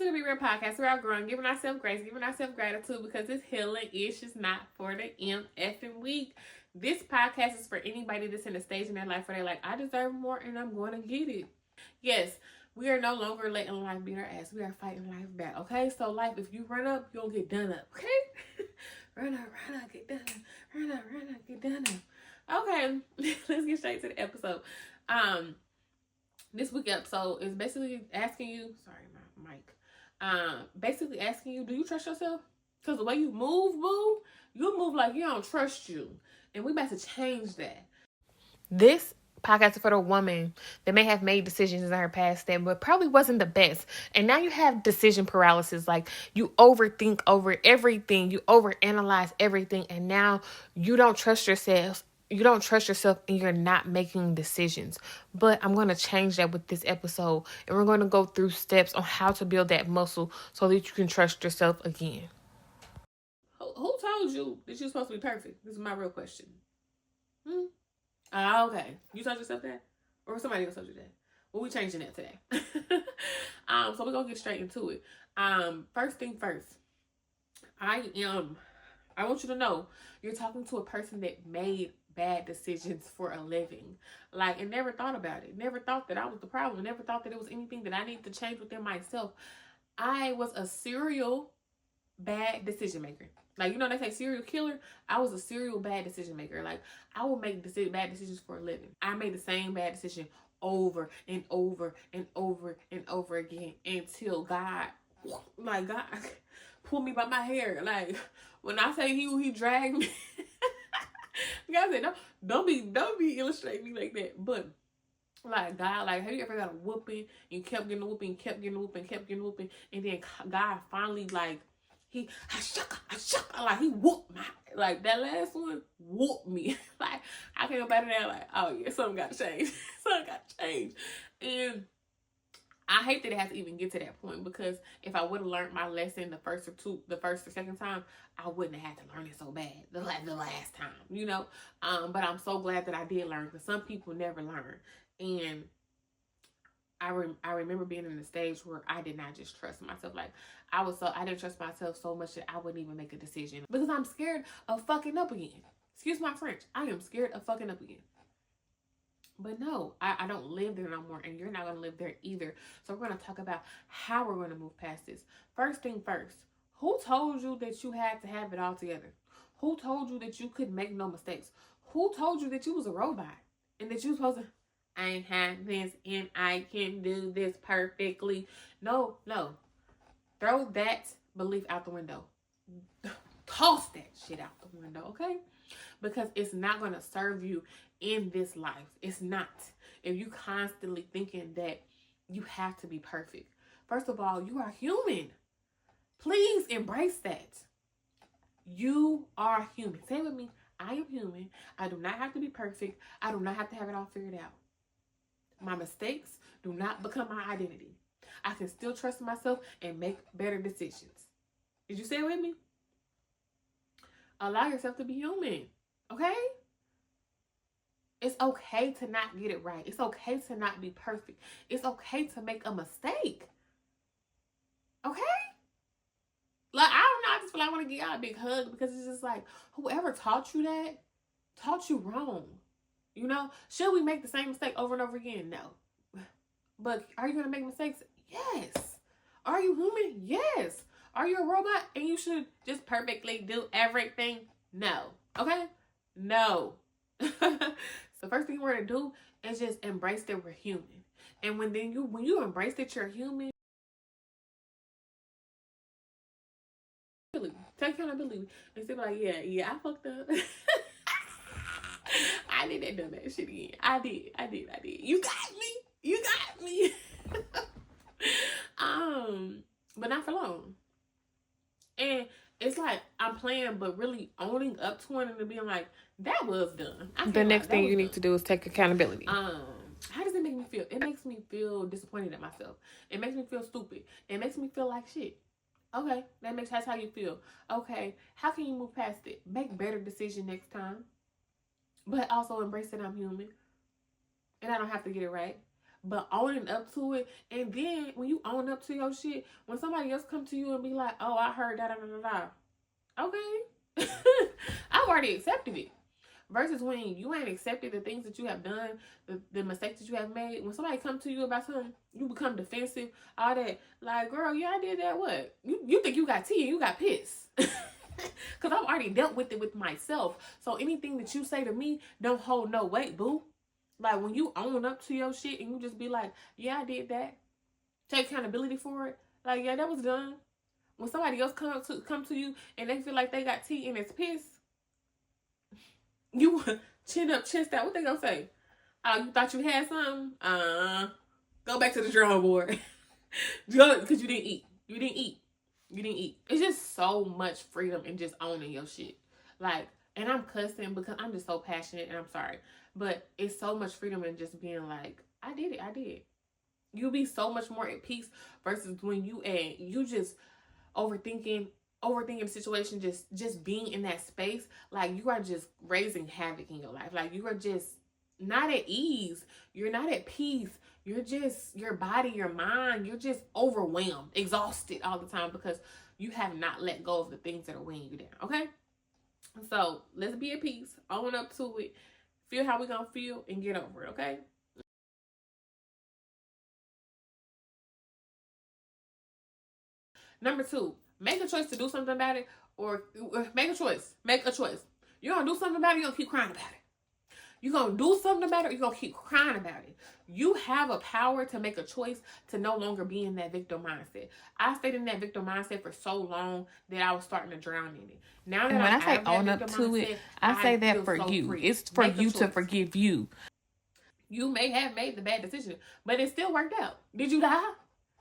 to the Be Real podcast. We're all growing, giving ourselves grace, giving ourselves gratitude because it's healing. It's just not for the MFing week. This podcast is for anybody that's in a stage in their life where they're like, I deserve more and I'm going to get it. Yes, we are no longer letting life beat our ass. We are fighting life back, okay? So life, if you run up, you'll get done up, okay? run up, get done up. Run up, get done up. Okay, let's get straight to the episode. This week episode is basically asking you, sorry, my mic. Basically asking you, do you trust yourself? Because the way you move, boo, you move like you don't trust you. And we about to change that. This podcast is for the woman that may have made decisions in her past that but probably wasn't the best. And now you have decision paralysis. Like you overthink over everything. You overanalyze everything. And now you don't trust yourself. You don't trust yourself and you're not making decisions. But I'm going to change that with this episode. And we're going to go through steps on how to build that muscle so that you can trust yourself again. Who told you that you're supposed to be perfect? This is my real question. Okay. You told yourself that? Or somebody else told you that? Well, we're changing that today. So we're going to get straight into it. First thing first. I want you to know you're talking to a person that made bad decisions for a living. Like, and never thought about it. Never thought that I was the problem. Never thought that it was anything that I needed to change within myself. I was a serial bad decision maker. Like, you know, they say serial killer. I was a serial bad decision maker. Like, I will make bad decisions for a living. I made the same bad decision over and over and over and over again until God pulled me by my hair. Like, when I say he dragged me, God said, don't be illustrating me like that. But like God, like, have you ever got a whooping? You kept getting a whooping, kept getting a whooping, kept getting a whooping, and then God finally like he whooped my, like that last one whooped me. Like I came up out of there like, oh yeah, something got to change. Something got to change. And I hate that it has to even get to that point, because if I would have learned my lesson the first or second time, I wouldn't have had to learn it so bad the last time, you know. But I'm so glad that I did learn, because some people never learn. And I remember being in a stage where I did not just trust myself. Like I didn't trust myself so much that I wouldn't even make a decision because I'm scared of fucking up again. Excuse my French. I am scared of fucking up again. But no, I don't live there no more, and you're not going to live there either. So we're going to talk about how we're going to move past this. First thing first, who told you that you had to have it all together? Who told you that you could make no mistakes? Who told you that you was a robot and that you was supposed to, I have this and I can do this perfectly? No. Throw that belief out the window. Toss that shit out the window, okay? Because it's not going to serve you in this life. It's not. If you constantly thinking that you have to be perfect. First of all, you are human. Please embrace that. You are human. Say it with me. I am human. I do not have to be perfect. I do not have to have it all figured out. My mistakes do not become my identity. I can still trust myself and make better decisions. Did you say it with me? Allow yourself to be human. Okay? It's okay to not get it right. It's okay to not be perfect. It's okay to make a mistake. Okay? Like, I don't know. I just feel like I want to give y'all a big hug, because it's just like, whoever taught you that taught you wrong. You know? Should we make the same mistake over and over again? No. But are you going to make mistakes? Yes. Are you human? Yes. Are you a robot and you should just perfectly do everything? No. Okay? No. So first thing we're going to do is just embrace that we're human. And when you embrace that you're human, take accountability and say like, yeah, I fucked up. I did that dumb ass shit again. I did. You got me. But not for long. And it's like I'm playing, but really owning up to it and being like, that was done. The next thing you need to do is take accountability. How does it make me feel? It makes me feel disappointed at myself. It makes me feel stupid. It makes me feel like shit. Okay, that's how you feel. Okay, how can you move past it? Make better decision next time. But also embrace that I'm human. And I don't have to get it right. but owning up to it. And then when you own up to your shit, when somebody else come to you and be like, oh, I heard da da da da da. Okay. I've already accepted it. Versus when you ain't accepted the things that you have done, the mistakes that you have made. When somebody come to you about something, you become defensive, all that. Like, girl, yeah, I did that. What? You think you got tea and you got piss. Because I've already dealt with it with myself. So anything that you say to me don't hold no weight, boo. Like, when you own up to your shit and you just be like, yeah, I did that. Take accountability for it. Like, yeah, that was done. When somebody else come to you and they feel like they got tea and it's piss, you chin up, chest out. What they gonna say? Oh, you thought you had something? Go back to the drawing board. Because you didn't eat. You didn't eat. You didn't eat. It's just so much freedom in just owning your shit. Like, and I'm cussing because I'm just so passionate and I'm sorry. But it's so much freedom in just being like, I did it. I did. You'll be so much more at peace versus when you just overthinking the situation, just being in that space. Like, you are just raising havoc in your life. Like, you are just not at ease. You're not at peace. You're just, your body, your mind, you're just overwhelmed, exhausted all the time because you have not let go of the things that are weighing you down. Okay, so let's be at peace, own up to it, feel how we're gonna feel, and get over it. Okay. Number 2, make a choice to do something about it, or make a choice. Make a choice. You're going to do something about it, you're going to keep crying about it. You're going to do something about it, you're going to keep crying about it. You have a power to make a choice to no longer be in that victim mindset. I stayed in that victim mindset for so long that I was starting to drown in it. Now that and when I'm I say own up to mindset, it, I say that for you. Free. It's for you to forgive you. You may have made the bad decision, but it still worked out. Did you die?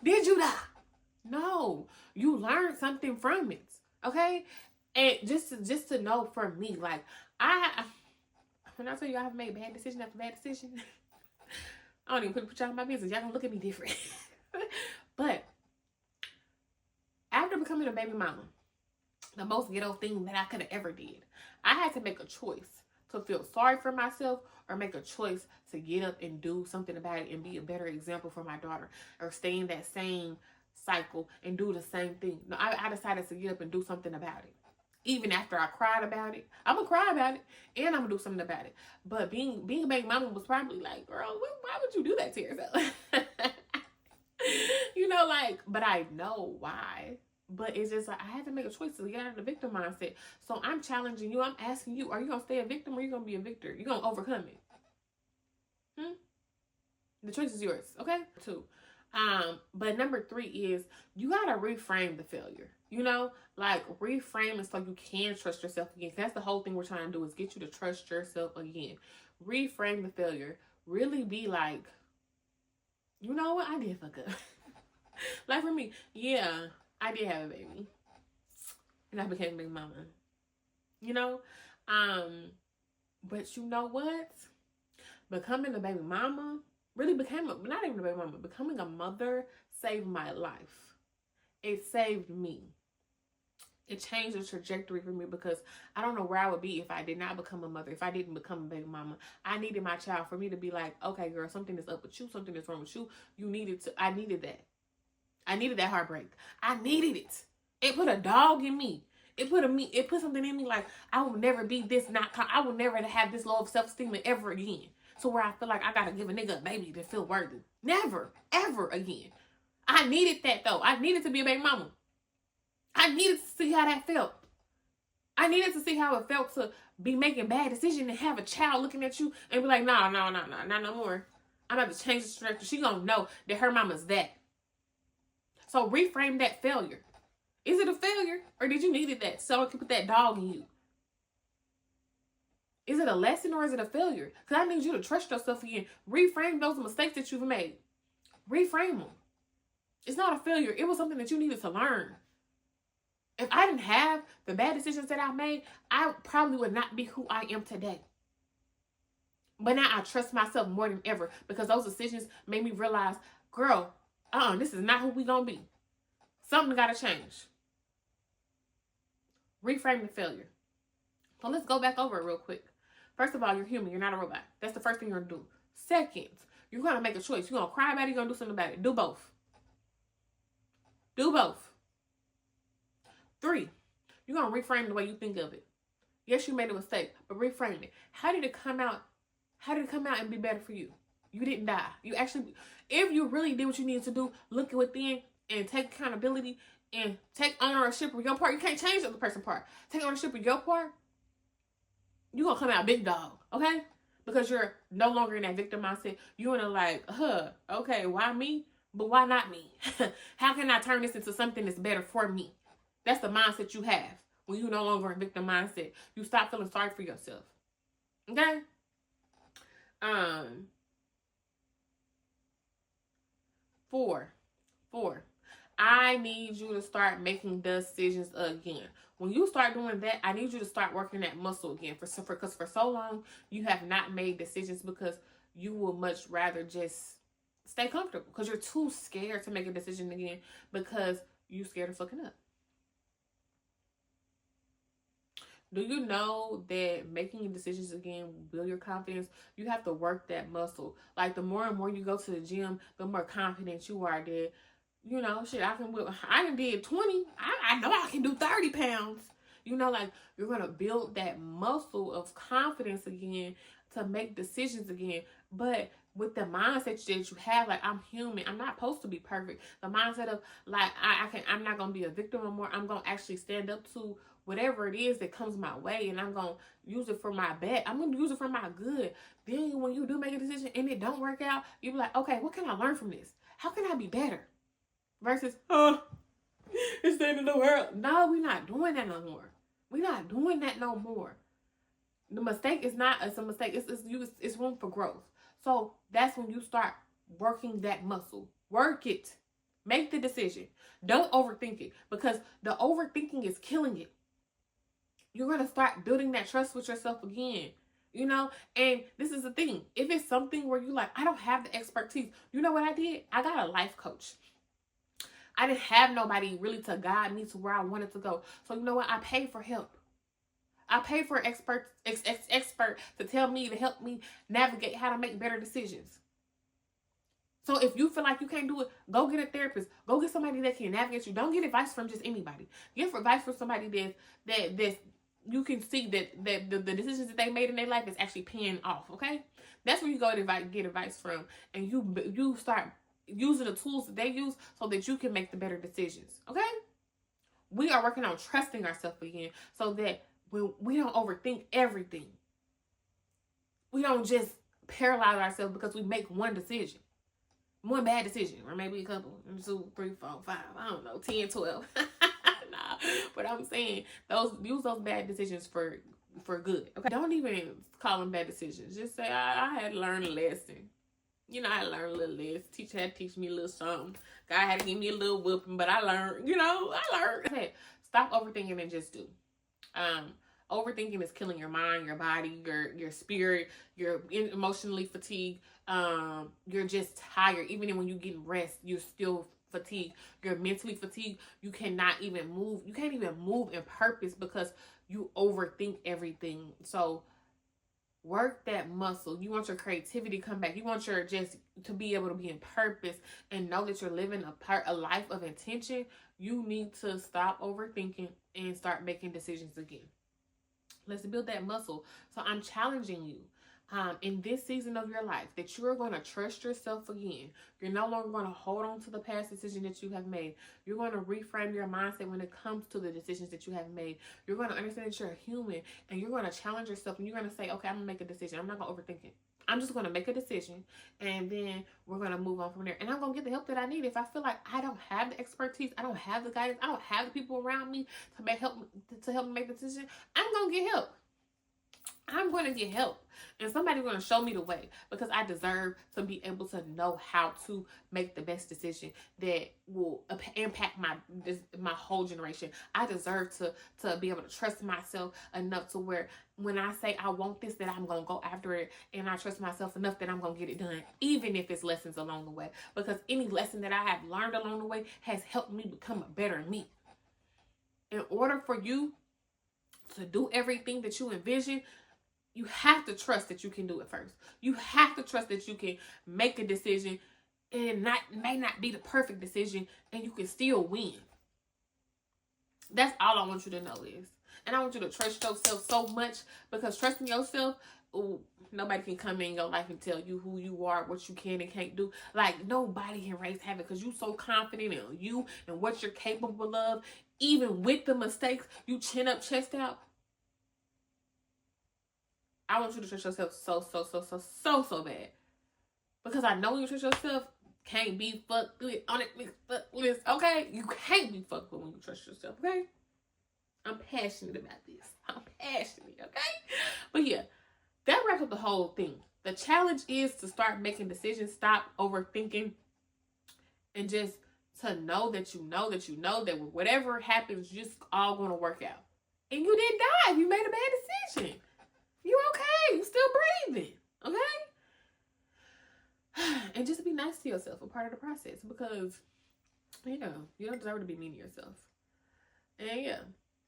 Did you die? No, you learned something from it, okay? And just to know, for me, like, when I tell you I've made bad decision after bad decision, I don't even put y'all in my business. Y'all gonna look at me different. But after becoming a baby mama, the most ghetto thing that I could have ever did, I had to make a choice to feel sorry for myself or make a choice to get up and do something about it and be a better example for my daughter, or stay in that same cycle and do the same thing. No, I decided to get up and do something about it. Even after I cried about it, I'm gonna cry about it and I'm gonna do something about it. But being a baby mama was probably like, girl, why would you do that to yourself? You know, like, but I know why. But it's just like, I had to make a choice to get out of the victim mindset. So I'm challenging you. I'm asking you, are you gonna stay a victim or are you gonna be a victor? You're gonna overcome it. The choice is yours. Okay. 2. But number 3 is you gotta reframe the failure. You know, like, reframe it so you can trust yourself again. That's the whole thing we're trying to do, is get you to trust yourself again. Reframe the failure. Really be like, you know what? I did fuck up. Like, for me, yeah, I did have a baby, and I became a big mama. You know, but you know what? Becoming a baby mama really not even a baby mama, becoming a mother saved my life. It saved me. It changed the trajectory for me, because I don't know where I would be if I did not become a mother, if I didn't become a baby mama. I needed my child for me to be like, okay, girl, something is up with you, something is wrong with you. I needed that. I needed that heartbreak. I needed it. It put a dog in me. It put something in me like, I will never be this, I will never have this low of self-esteem ever again. So where I feel like I gotta give a nigga a baby to feel worthy. Never, ever again. I needed that, though. I needed to be a baby mama. I needed to see how that felt. I needed to see how it felt to be making bad decisions and have a child looking at you and be like, no more. I'm about to change the trajectory. She gonna know that her mama's that. So reframe that failure. Is it a failure, or did you need that so it could put that dog in you? Is it a lesson, or is it a failure? Because I need you to trust yourself again. Reframe those mistakes that you've made. Reframe them. It's not a failure. It was something that you needed to learn. If I didn't have the bad decisions that I made, I probably would not be who I am today. But now I trust myself more than ever, because those decisions made me realize, girl, this is not who we gonna be. Something gotta change. Reframe the failure. So let's go back over it real quick. First of all, you're human. You're not a robot. That's the first thing you're gonna do. Second, You're going to make a choice. You're going to cry about it. You're going to do something about it. Do both. Do both. 3, you're going to reframe the way you think of it. Yes, you made a mistake, but reframe it. How did it come out? How did it come out and be better for you? You didn't die. You actually, if you really did what you needed to do, look within and take accountability and take ownership of your part. You can't change the other person's part. Take ownership of your part. You're going to come out big dog, okay? Because you're no longer in that victim mindset. You're in a like, okay, why me? But why not me? How can I turn this into something that's better for me? That's the mindset you have when you're no longer in victim mindset. You stop feeling sorry for yourself. Okay? 4. I need you to start making decisions again. When you start doing that, I need you to start working that muscle again. Because for so long, you have not made decisions because you will much rather just stay comfortable. Because you're too scared to make a decision again because you're scared of fucking up. Do you know that making decisions again will build your confidence? You have to work that muscle. Like, the more and more you go to the gym, the more confident you are that, you know, shit, I done did 20. I know I can do 30 pounds. You know, like, you're going to build that muscle of confidence again to make decisions again. But with the mindset that you have, like, I'm human. I'm not supposed to be perfect. The mindset of, like, I'm not going to be a victim anymore. I'm going to actually stand up to whatever it is that comes my way, and I'm going to use it for my bad. I'm going to use it for my good. Then when you do make a decision and it don't work out, you be like, okay, what can I learn from this? How can I be better? Versus, it's the end of the world. No, we're not doing that no more. We're not doing that no more. The mistake is not, it's a mistake. It's room for growth. So that's when you start working that muscle. Work it. Make the decision. Don't overthink it, because the overthinking is killing it. You're going to start building that trust with yourself again. You know, and this is the thing. If it's something where you like, I don't have the expertise. You know what I did? I got a life coach. I didn't have nobody really to guide me to where I wanted to go. So you know what? I paid for help. I paid for an expert to tell me, to help me navigate how to make better decisions. So if you feel like you can't do it, go get a therapist. Go get somebody that can navigate you. Don't get advice from just anybody. Get advice from somebody that you can see that the decisions that they made in their life is actually paying off. Okay, that's where you go to get advice from, and you start using the tools that they use so that you can make the better decisions. Okay, we are working on trusting ourselves again, so that when we don't overthink everything, we don't just paralyze ourselves because we make one decision. One bad decision, or maybe a couple, 2, 3, 4, 5, I don't know, 10, 12. Nah, but I'm saying use those bad decisions for good. Okay, don't even call them bad decisions. Just say I had to learn a lesson. You know, I learned a little lesson. Teacher had to teach me a little something. God had to give me a little whooping, but I learned. You know, I learned. Okay, stop overthinking and just do. Overthinking is killing your mind, your body, your spirit. You're emotionally fatigued. You're just tired. Even when you get rest, you're still fatigued. You're mentally fatigued. You cannot even move. You can't even move in purpose because you overthink everything. So work that muscle. You want your creativity to come back. You want your just to be able to be in purpose and know that you're living a life of intention. You need to stop overthinking and start making decisions again. Let's build that muscle. So I'm challenging you in this season of your life that you're going to trust yourself again. You're no longer going to hold on to the past decision that you have made. You're going to reframe your mindset when it comes to the decisions that you have made. You're going to understand that you're a human, and you're going to challenge yourself, and you're going to say, okay, I'm going to make a decision. I'm not going to overthink it. I'm just going to make a decision, and then we're going to move on from there. And I'm going to get the help that I need. If I feel like I don't have the expertise, I don't have the guidance, I don't have the people around me to help me make the decision, I'm going to get help. I'm going to get help, and somebody's going to show me the way, because I deserve to be able to know how to make the best decision that will impact my whole generation. I deserve to be able to trust myself enough to where when I say I want this, that I'm going to go after it, and I trust myself enough that I'm going to get it done, even if it's lessons along the way, because any lesson that I have learned along the way has helped me become a better me. In order for you to do everything that you envision, you have to trust that you can do it first. You have to trust that you can make a decision, and it may not be the perfect decision, and you can still win. That's all I want you to know is. And I want you to trust yourself so much, because trusting yourself, ooh, nobody can come in your life and tell you who you are, what you can and can't do. Like, nobody can raise havoc, because you so confident in you and what you're capable of. Even with the mistakes, you chin up, chest out. I want you to trust yourself so bad. Because I know you trust yourself, can't be fucked with, okay? You can't be fucked with when you trust yourself, okay? I'm passionate about this. I'm passionate, okay? But yeah, that wraps up the whole thing. The challenge is to start making decisions, stop overthinking, and just to know that that whatever happens, just all going to work out. And you didn't die if you made a bad decision. You okay. You still breathing, okay? And just be nice to yourself, a part of the process, because, you don't deserve to be mean to yourself. And yeah,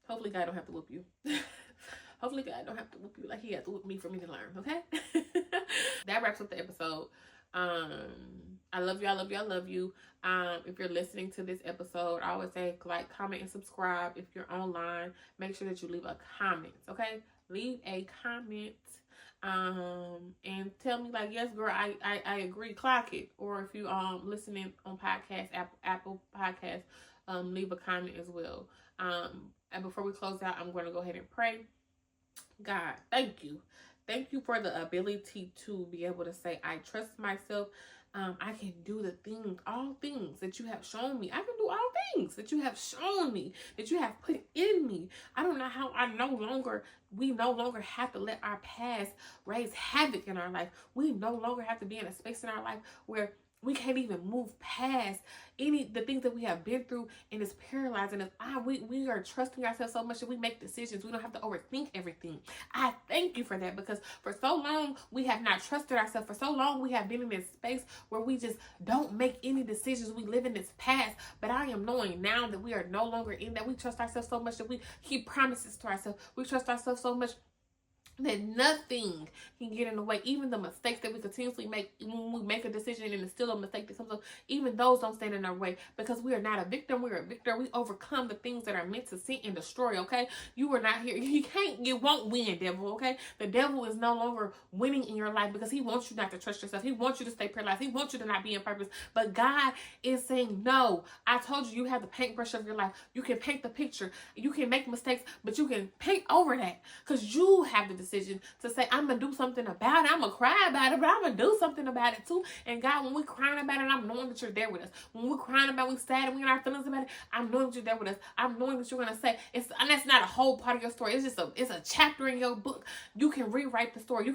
hopefully God don't have to whoop you. Hopefully God don't have to whoop you like he had to whoop me for me to learn, okay? That wraps up the episode. I love you, I love you, I love you. If you're listening to this episode, I always say like, comment, and subscribe. If you're online, make sure that you leave a comment, okay? Leave a comment. And tell me like, yes, girl, I agree, clock it. Or if you listening on podcast, Apple Podcast, leave a comment as well. And before we close out, I'm going to go ahead and pray. God, thank you. Thank you for the ability to be able to say, I trust myself. I can do the things, all things that you have shown me. I can do all things that you have shown me, that you have put in me. I don't know how we no longer have to let our past raise havoc in our life. We no longer have to be in a space in our life where we can't even move past the things that we have been through, and it's paralyzing us. We are trusting ourselves so much that we make decisions. We don't have to overthink everything. I thank you for that, because for so long we have not trusted ourselves. For so long we have been in this space where we just don't make any decisions. We live in this past. But I am knowing now that we are no longer in that. We trust ourselves so much that we keep promises to ourselves. We trust ourselves so much that nothing can get in the way. Even the mistakes that we continuously make, when we make a decision and it's still a mistake that comes up, even those don't stand in our way, because we are not a victim. We're a victor. We overcome the things that are meant to sin and destroy, okay? You are not here. You won't win, devil, okay? The devil is no longer winning in your life, because he wants you not to trust yourself. He wants you to stay paralyzed. He wants you to not be in purpose. But God is saying, no, I told you have the paintbrush of your life. You can paint the picture. You can make mistakes, but you can paint over that, because you have the decision to say, I'm gonna do something about it. I'm gonna cry about it, but I'm gonna do something about it too. And God, when we're crying about it, I'm knowing that you're there with us. When we're crying about it, we're sad and we're in our feelings about it, I'm knowing that you're there with us. I'm knowing that you're gonna say, and that's not a whole part of your story. It's just it's a chapter in your book. You can rewrite the story. You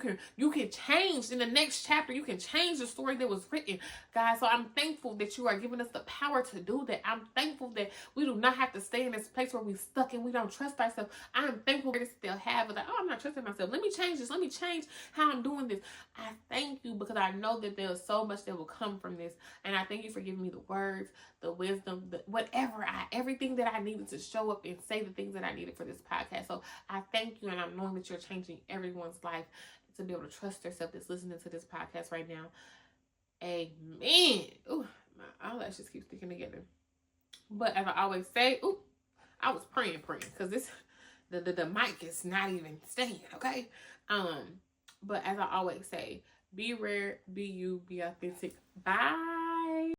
can change in the next chapter. You can change the story that was written, guys. So I'm thankful that you are giving us the power to do that. I'm thankful that we do not have to stay in this place where we're stuck and we don't trust ourselves. I'm thankful that still have it. Like, oh, I'm not trusting myself. Let me change this. Let me change how I'm doing this. I thank you, because I know that there's so much that will come from this. And I thank you for giving me the words, the wisdom, everything that I needed to show up and say the things that I needed for this podcast. So I thank you, and I'm knowing that you're changing everyone's life to be able to trust yourself that's listening to this podcast right now. Amen. Ooh, my eyelashes keep sticking together. But as I always say, I was praying, because this the mic is not even staying, okay? But as I always say, be rare, be you, be authentic. Bye.